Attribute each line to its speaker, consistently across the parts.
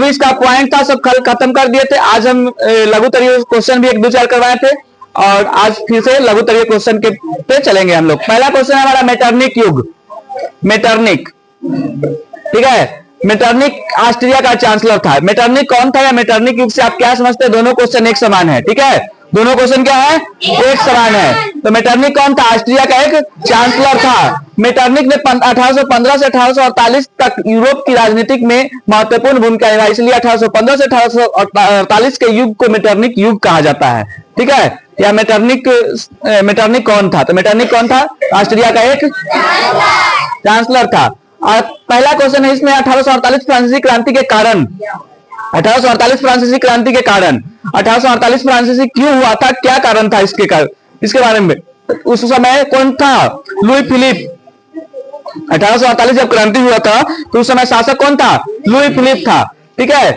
Speaker 1: इसका पॉइंट था सब कल खत्म कर दिए थे। आज हम लघु तरीके क्वेश्चन भी 1-2-4 करवाए थे और आज फिर से लघु तरीके क्वेश्चन के पे चलेंगे हम लोग। पहला क्वेश्चन है हमारा मेटरनिक युग। मेटरनिक, ठीक है, मेटरनिक ऑस्ट्रिया का चांसलर था। मेटरनिक कौन था या मेटरनिक युग से आप क्या समझते हैं? दोनों क्वेश्चन एक समान है, ठीक है, दोनों क्वेश्चन क्या है? एक समान है। तो मेटरनिक कौन था? ऑस्ट्रिया का एक चांसलर था। मेटरनिक ने 1815 से 1848 तक यूरोप की राजनीतिक में महत्वपूर्ण भूमिका निभाई, इसलिए 1815 से 1848 के युग को मेटरनिक युग कहा जाता है, ठीक है। या मेटरनिक कौन था? तो मेटरनिक कौन था? ऑस्ट्रिया का एक चांसलर था। और पहला क्वेश्चन है इसमें 1848 फ्रांसीसी क्रांति के कारण। 1848 फ्रांसीसी क्रांति के कारण 1848 फ्रांसीसी क्यों हुआ था, क्या कारण था इसके बारे में उस समय कौन था? Louis Philippe. 1848 जब क्रांति हुआ था तो उस समय शासक कौन था? लुई फिलिप था, ठीक है।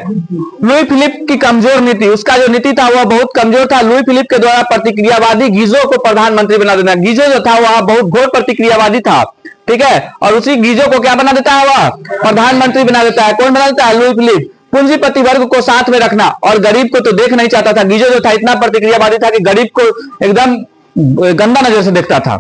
Speaker 1: लुई फिलिप की कमजोर नीति, उसका जो नीति था वह बहुत कमजोर था। लुई फिलिप के द्वारा प्रतिक्रियावादी गीजो को प्रधानमंत्री बना देना। गीजो जो था वह बहुत घोर प्रतिक्रियावादी था, ठीक है, और उसी गीजो को क्या बना देता है? वह प्रधानमंत्री बना देता है। कौन बना देता है? Louis Philippe. पूंजीपति वर्ग को साथ में रखना और गरीब को तो देख नहीं चाहता था। गीजो जो था इतना प्रतिक्रियावादी था कि गरीब को एकदम गंदा नजर से देखता था,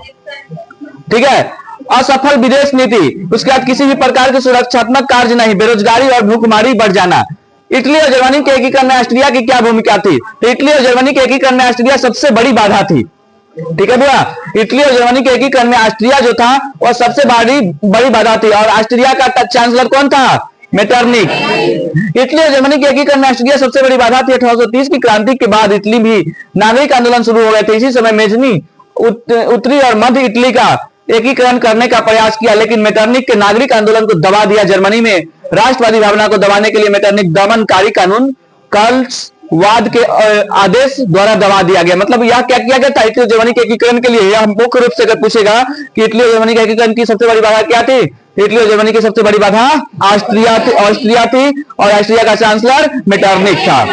Speaker 1: ठीक है। असफल विदेश नीति, उसके बाद किसी भी प्रकार के सुरक्षात्मक कार्य नहीं, बेरोजगारी और भूखमरी बढ़ जाना। इटली और जर्मनी के एकीकरण में ऑस्ट्रिया की क्या भूमिका थी? तो इटली और जर्मनी के एकीकरण में ऑस्ट्रिया सबसे बड़ी बाधा थी, ठीक है भैया। इटली और जर्मनी के एकीकरण में ऑस्ट्रिया जो था वह सबसे बड़ी बाधा थी। और ऑस्ट्रिया का चांसलर कौन था? मेटरनिक। इटली और जर्मनी के एकीकरण में ऑस्ट्रिया सबसे बड़ी बाधा थी। 1830 की क्रांति के बाद इटली भी नागरिक आंदोलन शुरू हो गए थे। इसी समय मेजनी उत्तरी और मध्य इटली का एकीकरण करने का प्रयास किया, लेकिन मेटरनिक के नागरिक आंदोलन को दबा दिया। जर्मनी में राष्ट्रवादी भावना को दबाने के लिए मेटरनिक दमनकारी कानून कर्ल्सवाद के आदेश द्वारा दबा दिया गया। मतलब यह क्या किया गया था? इटली और जर्मनी के एकीकरण के लिए। यह मुख्य रूप से अगर पूछेगा कि इटली और जर्मनी के एकीकरण की सबसे बड़ी बाधा क्या थी, इटली और जर्मनी की सबसे बड़ी बाधा ऑस्ट्रिया थी और ऑस्ट्रिया का चांसलर मेटरनिक था,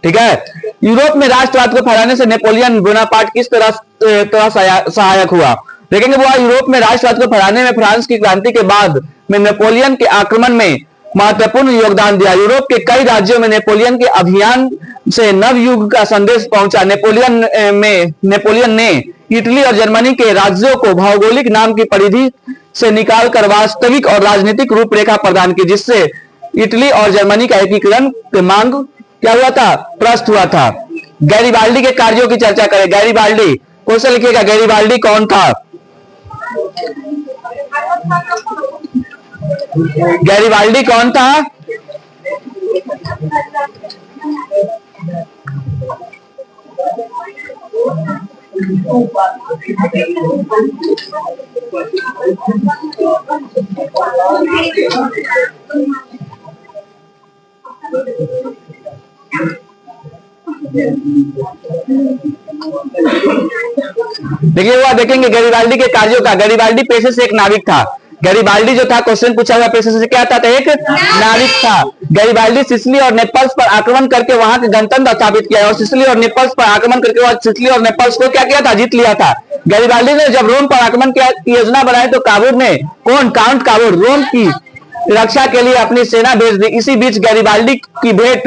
Speaker 1: ठीक है। यूरोप में राष्ट्रवाद को फैलाने से नेपोलियन बोनापार्ट किस तरह सहायक हुआ? देखेंगे वो यूरोप में राष्ट्रवाद को फैलाने में फ्रांस की क्रांति के बाद में नेपोलियन के आक्रमण में महत्वपूर्ण योगदान दिया। यूरोप के कई राज्यों में नेपोलियन के अभियान से नव युग का संदेश पहुंचा। नेपोलियन ने इटली और जर्मनी के राज्यों को भौगोलिक नाम की परिधि से निकालकर वास्तविक और राजनीतिक रूपरेखा प्रदान की, जिससे इटली और जर्मनी का एकीकरण की मांग क्या हुआ था? प्रस्त हुआ था। गैरिबाल्डी के कार्यों की चर्चा करें। गैरिबाल्डी, क्वेश्चन लिखिएगा, गैरिबाल्डी कौन था? गैरिबाल्डी कौन था? देखिए हुआ, देखेंगे गैरिबाल्डी के कार्यों का। गैरिबाल्डी पेशे से एक नाविक था। गैरिबाल्डी जो था, क्वेश्चन पूछा हुआ पेशे से क्या था? तो एक नाविक था। गैरिबाल्डी सिसिली और नेपल्स पर आक्रमण करके वहां के गणतंत्र स्थापित किया और सिसिली और नेपल्स पर आक्रमण करके वह सिसिली और नेपल्स को क्या किया था? जीत लिया था। गैरिबाल्डी ने जब रोम पर आक्रमण की योजना बनाई तो काबूर ने, कौन? काउंट काबूर, रोम की रक्षा के लिए अपनी सेना भेज दी। इसी बीच गैरिबाल्डी की भेंट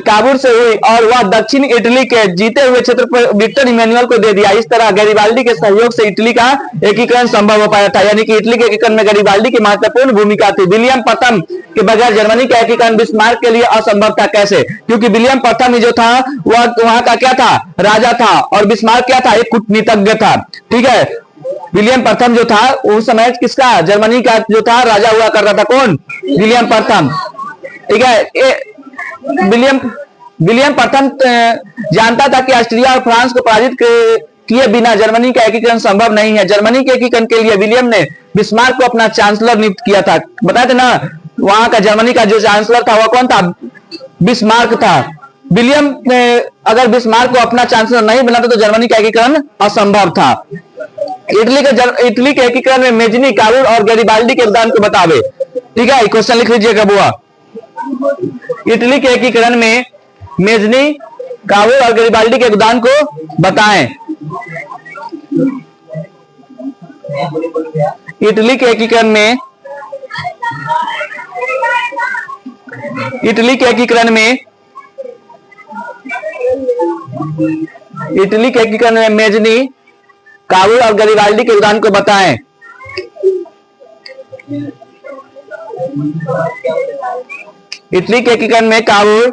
Speaker 1: काबूर से हुई और वह दक्षिण इटली के जीते हुए क्षेत्र पर विक्टर इमैनुअल को दे दिया। इस तरह गैरिबाल्डी के सहयोग से इटली का एकीकरण संभव हो पाया था, यानी कि इटली के एकीकरण में गैरिबाल्डी की महत्वपूर्ण भूमिका थी। विलियम प्रथम के बगैर जर्मनी का एकीकरण बिस्मार्क के लिए असंभव था। कैसे? क्योंकि विलियम प्रथम ही जो था वह वहां का क्या था? राजा था, और बिस्मार्क क्या था? एक कूटनीतिज्ञ था, ठीक है। विलियम प्रथम जो था उस समय किसका? जर्मनी का जो था राजा हुआ करता था। कौन? विलियम प्रथम, ठीक है। विलियम प्रथम जानता था कि ऑस्ट्रिया और फ्रांस को पराजित किए बिना जर्मनी का एकीकरण संभव नहीं है। जर्मनी के एकीकरण के लिए विलियम ने बिस्मार्क को अपना चांसलर नियुक्त किया था। बताए थे ना, वहां का जर्मनी का जो चांसलर था वह कौन था? बिस्मार्क था। विलियम ने अगर बिस्मार्क को अपना चांसलर नहीं बनाता तो जर्मनी का एकीकरण असंभव था। इटली के एकीकरण में मेजनी, काबूल और गैरिबाल्डी के योगदान को बतावे, ठीक है। क्वेश्चन लिख लीजिएगा बुआ। इटली के एकीकरण में मेजनी, काबूल और गैरिबाल्डी के योगदान को बताएं। इटली के एकीकरण में इटली के एकीकरण में मेजनी, काबुल और गरिबाल्डी के योगदान को बताएं। इटली के एकीकरण में काबुल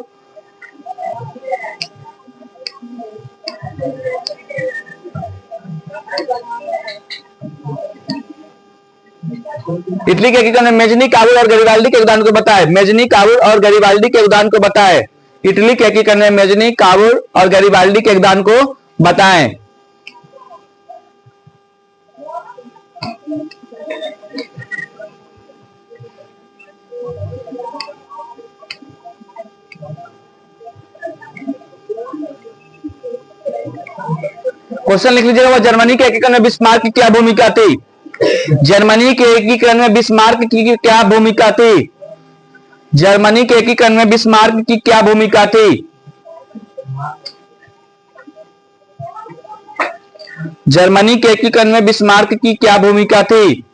Speaker 1: इटली के एकीकरण में मेजनी, काबुल और गरिबाल्डी के योगदान को बताएं। मेजनी, काबुल और गरिबाल्डी के योगदान को बताएं। इटली के एकीकरण में मेजनी, काबुल और गरिबाल्डी के योगदान को बताएं। क्वेश्चन लिख लीजिएगा। वो जर्मनी के एकीकरण में बिस्मार्क की क्या भूमिका थी? जर्मनी के एकीकरण में बिस्मार्क की क्या भूमिका थी? जर्मनी के एकीकरण में बिस्मार्क की क्या भूमिका थी? जर्मनी के एकीकरण में बिस्मार्क की क्या भूमिका थी?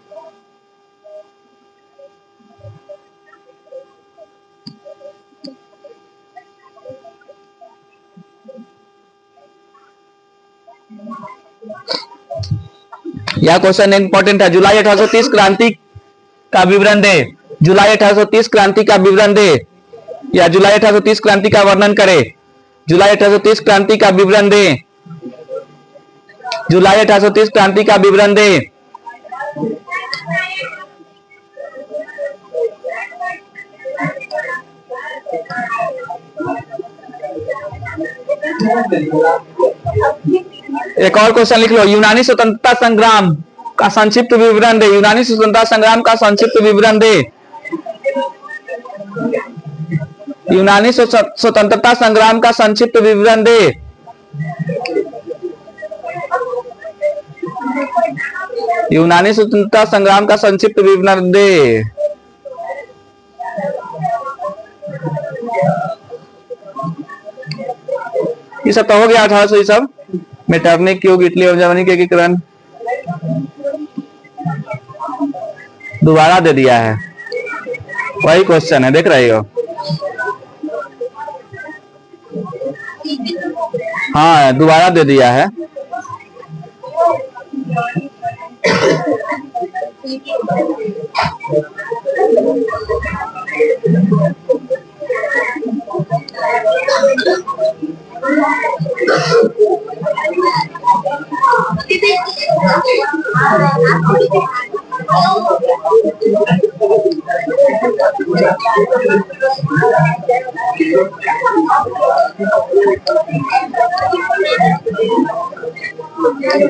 Speaker 1: यह क्वेश्चन इंपॉर्टेंट है। जुलाई 1830 क्रांति का विवरण दे। जुलाई 1830 क्रांति का विवरण दे, या जुलाई 1830 क्रांति का वर्णन करे। जुलाई 1830 क्रांति का विवरण दे। जुलाई 1830 क्रांति का विवरण दे। एक और क्वेश्चन लिख लो। यूनानी स्वतंत्रता संग्राम का संक्षिप्त विवरण दे। यूनानी स्वतंत्रता संग्राम का संक्षिप्त विवरण दे। यूनानी स्वतंत्रता संग्राम का संक्षिप्त विवरण दे। यूनानी स्वतंत्रता संग्राम का संक्षिप्त विवरण दे। ये सब तो हो गया 1800। ये सब मेटरनिक युग, इटली और जर्मनी के एकीकरण दोबारा दे दिया है। वही क्वेश्चन है, देख रहे हो? हाँ, दोबारा दे दिया है।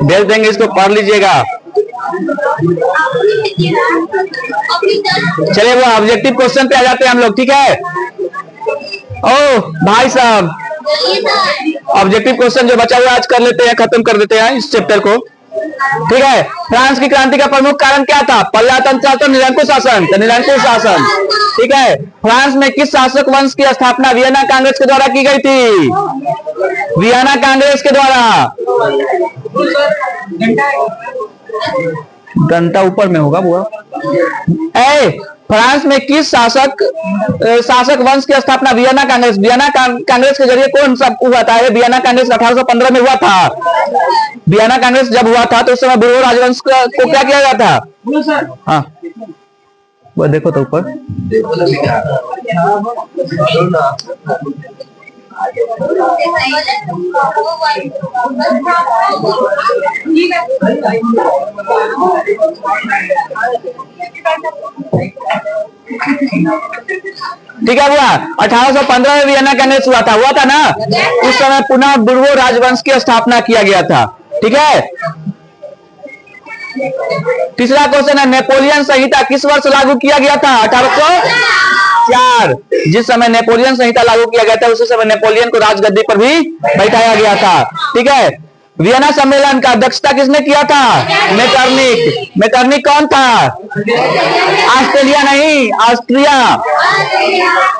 Speaker 1: भेज देंगे, इसको पढ़ लीजिएगा। चलिए वो ऑब्जेक्टिव क्वेश्चन पे आ जाते हैं हम लोग, ठीक है? ओ भाई साहब, ऑब्जेक्टिव क्वेश्चन जो बचा हुआ आज कर लेते हैं, खत्म कर देते हैं इस चैप्टर को, ठीक है? फ्रांस की क्रांति का प्रमुख कारण क्या था? प्रजातंत्र शासन, निरंकुश शासन। तो निरंकुश शासन, ठीक है। फ्रांस में किस शासक वंश की स्थापना वियना कांग्रेस के द्वारा की गई थी? वियना कांग्रेस के द्वारा। घंटा ऊपर में होगा बुआ। फ्रांस में किस शासक वंश की स्थापना वियना कांग्रेस के जरिए कौन सा हुआ था? वियना कांग्रेस 1815 में हुआ था। वियना कांग्रेस जब हुआ था तो उस समय बुर्बो राजवंश को क्या किया गया था? हाँ, वो देखो तो ऊपर। ठीक है बुआ, 1815 में वियना कांग्रेस हुआ था ना? उस समय पुनः बुर्बो राजवंश की स्थापना किया गया था, ठीक है। तीसरा क्वेश्चन है, नेपोलियन संहिता किस वर्ष लागू किया गया था? 1804। जिस समय नेपोलियन संहिता लागू किया गया था उसी समय नेपोलियन को राजगद्दी पर भी बैठाया गया था, ठीक है। वियना सम्मेलन का अध्यक्षता किसने किया था? मेटरनिक। मेटरनिक कौन था? ऑस्ट्रेलिया नहीं, ऑस्ट्रिया।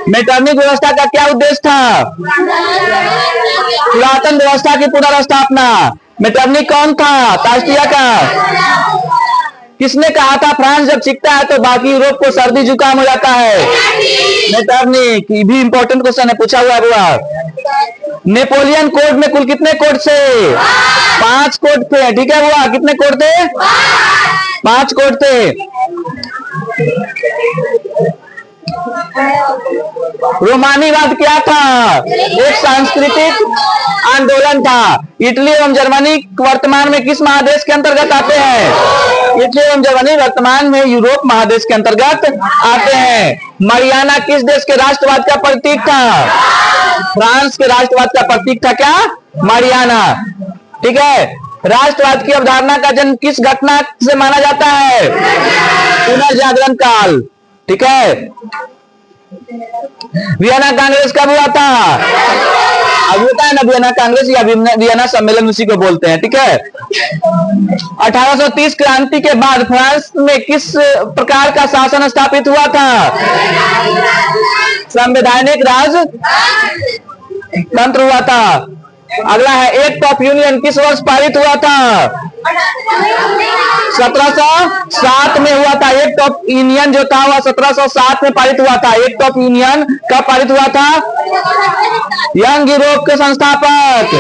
Speaker 1: मेटरनिक व्यवस्था का क्या उद्देश्य था? पुरातन व्यवस्था की पुनर्स्थापना। मेटरनिक कौन था? ऑस्ट्रिया का। किसने कहा था फ्रांस जब सीखता है तो बाकी यूरोप को सर्दी जुकाम हो जाता है? मेटरनिक, ये भी इंपॉर्टेंट क्वेश्चन है, पूछा हुआ है बुआ। नेपोलियन कोड में कुल कितने कोड थे? 5 कोड थे। ठीक है बुआ, कितने कोड थे? 5 कोड थे। रोमानीवाद क्या था? एक सांस्कृतिक आंदोलन था। इटली एवं जर्मनी वर्तमान में किस महादेश के अंतर्गत आते हैं? इटली एवं जर्मनी वर्तमान में यूरोप महादेश के अंतर्गत आते हैं। मरियाना किस देश के राष्ट्रवाद का प्रतीक था? फ्रांस के राष्ट्रवाद का प्रतीक था क्या? मरियाना। ठीक है। राष्ट्रवाद की अवधारणा का जन्म किस घटना से माना जाता है? पुनर्जागरण काल। ठीक है। वियना कांग्रेस कब हुआ था? अब होता है ना वियना कांग्रेस या वियना सम्मेलन, उसी को बोलते हैं। ठीक है। 1830 क्रांति के बाद फ्रांस में किस प्रकार का शासन स्थापित हुआ था? संवैधानिक राज तंत्र हुआ था। अगला है, एक्ट ऑफ यूनियन किस वर्ष पारित हुआ था? 1707 में हुआ था। एक्ट ऑफ यूनियन जो था वह 1707 में पारित हुआ था। एक्ट ऑफ यूनियन कब पारित हुआ था? यंग यूरोप के संस्थापक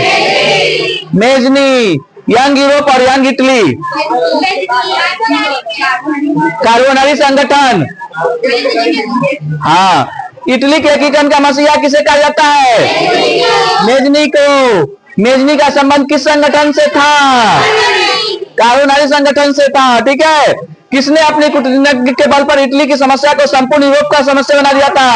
Speaker 1: मेजनी, यंग यूरोप और यंग इटली। कार्बोनरी संगठन, हाँ। इटली के एकीकरण का मसीहा किसे कहा जाता है? मेजनी को। मेजनी का संबंध किस संगठन से था? कार्बोनरी संगठन से था। ठीक है। किसने अपनी कूटनीति के बल पर इटली की समस्या को संपूर्ण यूरोप का समस्या बना दिया था?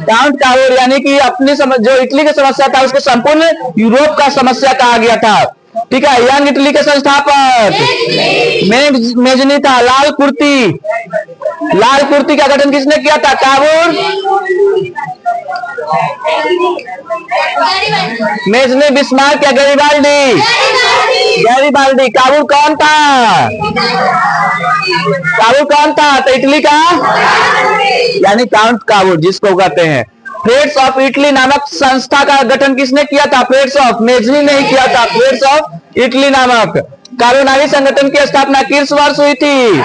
Speaker 1: काउंट कावूर, यानी कि अपनी जो इटली की समस्या था उसको संपूर्ण यूरोप का समस्या कहा गया था। ठीक है। यंग इटली के संस्थापक मेजनी था। लाल कुर्ती, लाल कुर्ती का गठन किसने किया था? कावूर, मेजनी, बिस्मार्क या गैरीबाल्डी? गैरीबाल्डी। कावूर कौन था? कावूर कौन था? तो इटली का, यानी काउंट कावूर जिसको कहते हैं। फ्रेंड्स ऑफ इटली नामक संस्था का गठन किसने किया था? फ्रेंड्स ऑफ, मेजनी ने किया था। फ्रेंड्स ऑफ इटली नामक। कार्बोनरी संगठन की स्थापना किस वर्ष हुई थी?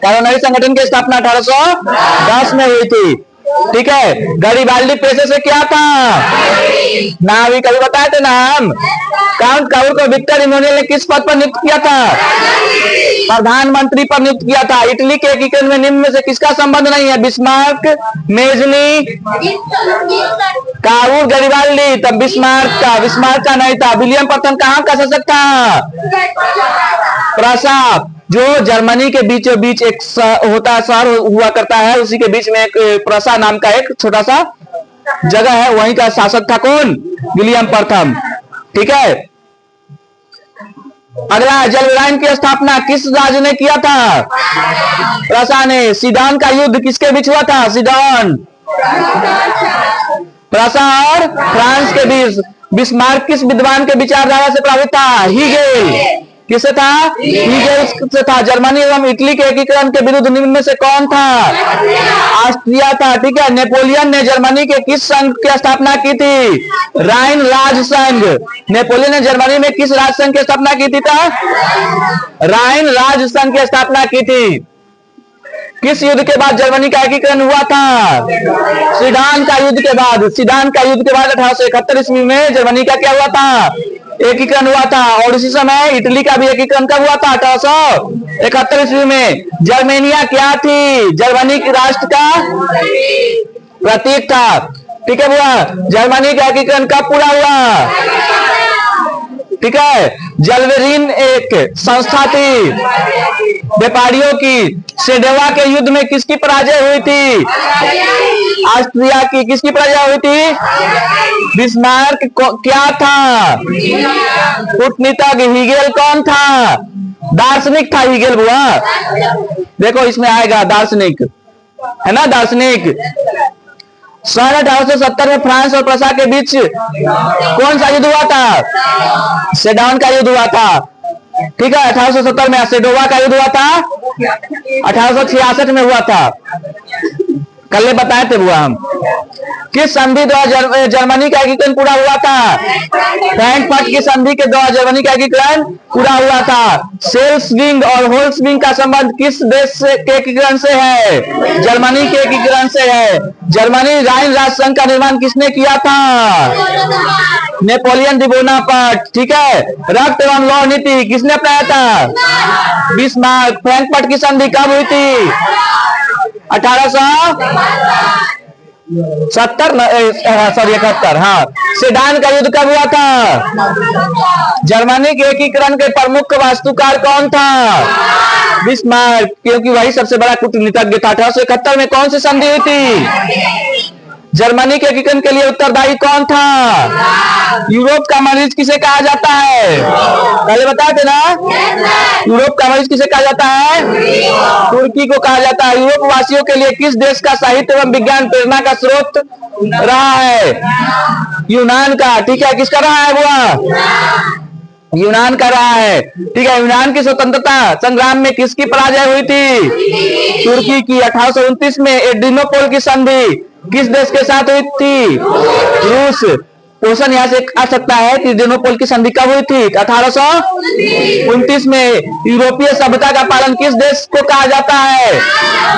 Speaker 1: कार्बोनरी संगठन की स्थापना 1810 में हुई थी। ठीक है। गैरीबाल्डी पेशे से क्या था? नाविक, अभी बताए थे ना हम। काउंट कावूर को विक्टर इमैनुअल ने किस पद पर नियुक्त किया था? प्रधानमंत्री पर नियुक्त किया था। इटली के एकीकरण में निम्न में से किसका संबंध नहीं है? Bismarck, Mazzini, Cavour, Garibaldi. तब बिस्मार्क का नहीं था। विलियम प्रथम कहाँ का शासक था? प्रसा, जो जर्मनी के बीचों बीच एक होता शहर हुआ करता है, उसी के बीच में एक प्रसा नाम का एक छोटा सा जगह है, वहीं का शासक था कौन? विलियम प्रथम। ठीक है। अगला, जलवेराइन की स्थापना किस राज्य ने किया था? प्रसा ने। सीडन का युद्ध किसके बीच हुआ था? सीडन, प्रसा और फ्रांस के बीच। बिस्मार्क किस विद्वान के विचारधारा से प्रभावित था? हीगेल। किससे था? हीगेल से था। जर्मनी एवं इटली के एकीकरण के विरुद्ध निम्न में से कौन था? ऑस्ट्रिया था। ठीक है। नेपोलियन ने जर्मनी के किस संघ की स्थापना की थी? राइन राज संघ। नेपोलियन ने जर्मनी में किस राज संघ की स्थापना की थी? राइन राज संघ की स्थापना की थी। किस युद्ध के बाद जर्मनी का एकीकरण हुआ था? सीडन का युद्ध के बाद। सीडन का युद्ध के बाद 1871 ईस्वी में जर्मनी का क्या हुआ था? एकीकरण हुआ था। और इसी समय इटली का भी एकीकरण कब हुआ था? 1871 ईस्वी में। जर्मेनिया क्या थी? जर्मनी के राष्ट्र का प्रतीक था। ठीक है बुआ। जर्मनी का एकीकरण कब पूरा हुआ? ठीक है। जलवेरिन एक संस्था थी व्यापारियों की। सेडोवा के युद्ध में किसकी पराजय हुई थी? ऑस्ट्रिया की। किसकी पराजय हुई थी? बिस्मार्क क्या था? कूटनीतिज्ञ। हीगेल कौन था? दार्शनिक था हीगेल बुआ। देखो इसमें आएगा दार्शनिक, है ना, दार्शनिक। सन 1870 में फ्रांस और प्रसा के बीच कौन सा युद्ध हुआ था? सेडन का युद्ध हुआ था। ठीक है। 1870 में सेडोवा का युद्ध हुआ था। 1866 में हुआ था। कल बताए थे बुआ हम। किस संधि द्वारा जर्मनी का एकीकरण पूरा हुआ था? फ्रैंकफर्ट की संधि के द्वारा जर्मनी का एकीकरण पूरा हुआ था। सेल्सविंग और होल्सविंग का संबंध किस देश के एकीकरण से है? जर्मनी के एकीकरण से है। जर्मनी राइन राष्ट्र संघ का निर्माण किसने किया था? नेपोलियन दी बोनापार्ट। ठीक है। रक्त एवं लौह नीति किसने अपनाया था? बिस्मार्क। फ्रैंकफर्ट की संधि कब हुई थी? 1871। हाँ। सेडान का युद्ध कब हुआ था? जर्मनी के एकीकरण के प्रमुख वास्तुकार कौन था? बिस्मार्क, क्योंकि वही सबसे बड़ा कूटनीतिज्ञ था। 1871 में कौन सी संधि हुई थी? जर्मनी के एकीकरण के लिए उत्तरदायी कौन था? यूरोप का मरीज किसे कहा जाता है? पहले बताए थे ना। यूरोप का मरीज किसे कहा जाता है? तुर्की को कहा जाता है। यूरोप वासियों के लिए किस देश का साहित्य एवं विज्ञान प्रेरणा का स्रोत रहा है? यूनान का। ठीक है। किसका रहा है वो? यूनान का रहा है। ठीक है। यूनान की स्वतंत्रता संग्राम में किसकी पराजय हुई थी? तुर्की की। 1829 में एड्रिनोपोल की संधि किस देश के साथ हुई थी? रूस। क्वेश्चन यहाँ से आ सकता है कि एड्रिनोपोल की संधि कब हुई थी? 1829 में। यूरोपीय सभ्यता का पालन किस देश को कहा जाता है?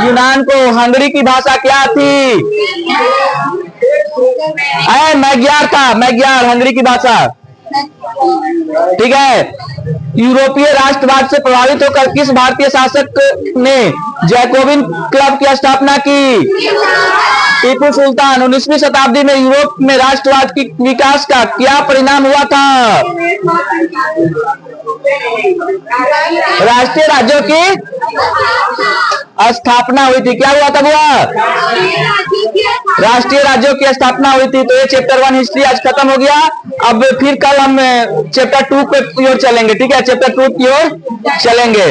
Speaker 1: यूनान को। हंगरी की भाषा क्या थी? मैग्यार था। मैग्यार हंगरी की भाषा। ठीक है। यूरोपीय राष्ट्रवाद से प्रभावित होकर किस भारतीय शासक ने जैकोबिन क्लब की स्थापना की? टीपू सुल्तान। 19वीं शताब्दी में यूरोप में राष्ट्रवाद की विकास का क्या परिणाम हुआ था? राष्ट्रीय राज्यों की स्थापना हुई थी। क्या हुआ था बुआ? राष्ट्रीय राज्यों की स्थापना हुई थी। तो ये चैप्टर 1 हिस्ट्री आज खत्म हो गया। अब फिर कल हम चैप्टर 2 की ओर चलेंगे। ठीक है। चैप्टर 2 की ओर चलेंगे।